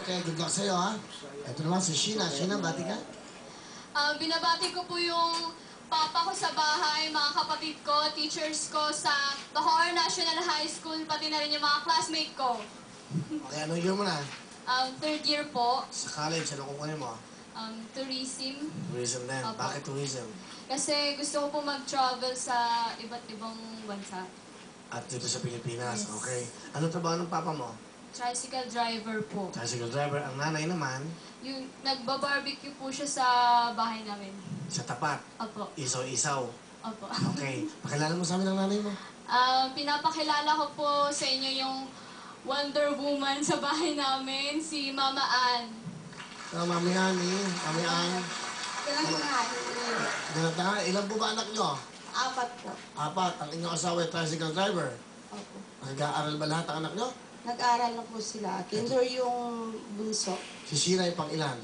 Okay, good luck sa'yo, ha? Ito naman si Sheena. Sheena, bati ka? Binabati ko po yung papa ko sa bahay, mga kapatid ko, teachers ko sa Bacoor National High School, pati na rin yung mga classmate ko. Okay, anong year mo na? Third year po, Sa college, ano kukunin mo? tourism. Tourism din. Opo. Bakit tourism? Kasi gusto ko po mag-travel sa iba't ibang bansa. At dito sa Pilipinas, Yes. okay. Ano trabaho ng papa mo? Tricycle driver po. Tricycle driver. Ang nanay naman, Yung nagba-barbecue po siya sa bahay namin. sa tapat. Opo. Isaw-isaw. Opo. Okay. Pakilala mo sa amin ang nanay mo. Pinapakilala ko po sa inyo yung Wonder Woman sa bahay namin, si Mama Ann. Mami Ani, Mami Ann. Ganun ilan po ba anak nyo? 4 po. 4. Ang inyong asawa ay tricycle driver. Opo. Nag-aaral ba lahat ang anak nyo? Nag-aaral na po sila. Kinder yung bunso. Si Sheena ay pang ilan?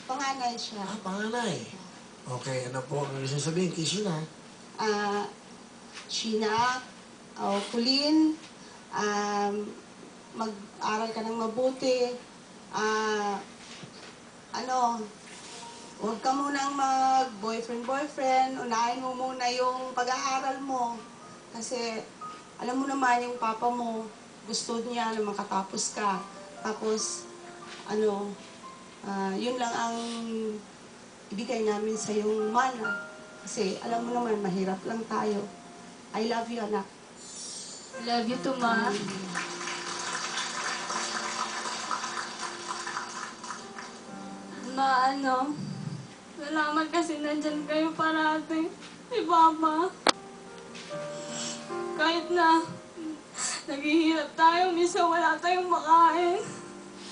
Panganay siya. Panganay. Okay, ano po ang gusto sabihin kay Sheena? Sheena, Kulin, mag-aral ka ng mabuti. Huwag ka munang mag-boyfriend. Unahin mo muna yung pag-aaral mo. Kasi, alam mo naman, yung papa mo, gusto niya na makatapos ka. Tapos, yun lang ang ibigay namin sa yung mana. Kasi, alam mo naman, mahirap lang tayo. I love you, anak. Love you too, Ma. Salamat kasi nandyan kayo parati. Si Papa. Kahit na naghihirap tayo, minsan wala tayong makain.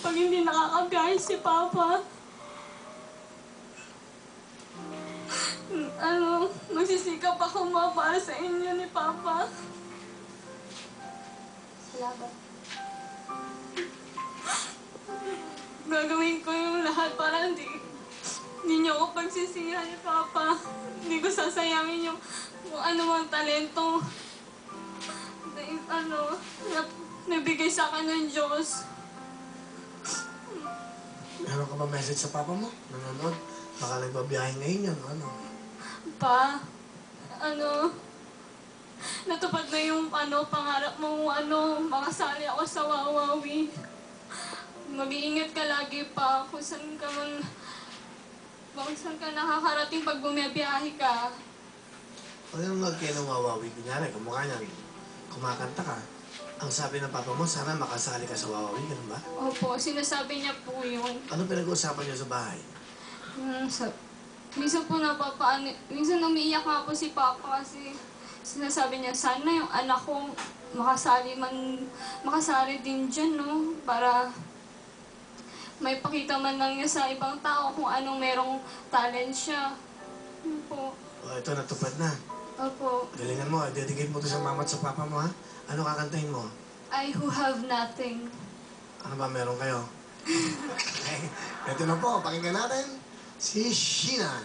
Pag hindi nakakabiyahe si Papa. Magsisikap ako para sa inyo ni Papa. Salamat. Gagawin ko yung lahat para hindi niyo ako pagsisihan ni Papa. Hindi ko sasayangin yung kung ano mang talento na nabigay sa akin ng Diyos. Meron ka ba message sa papa mo? Nanonood? Baka nagbabiyahe ngayon yan, ano? Pa, natupad na yung pangarap mo, makasali ako sa Wawawi. Mag-iingat ka lagi pa kung saan ka nakakarating pag bumibiyahe ka. Pag nanonood kayo ng Wawawi, kunyari, kamukha niyan, kumakanta ka, ang sabi ng papa mo, sana makasali ka sa Wawawi, ganun ba? Opo, sinasabi niya po yun. Ano pinag-uusapan niyo sa bahay? Minsan po minsan umiiyak nga po si Papa kasi sinasabi niya, sana yung anak ko makasali din dyan, no? Para may pakita man lang niya sa ibang tao kung anong merong talent siya. Yun po. O, ito, natupad na. Opo. Galingan mo, dedicate mo to sa mama at sa papa mo, ha? Ano kakantahin mo? I who have nothing. Ano ba meron kayo? Okay. Ito na po, pakinggan natin si Sheena.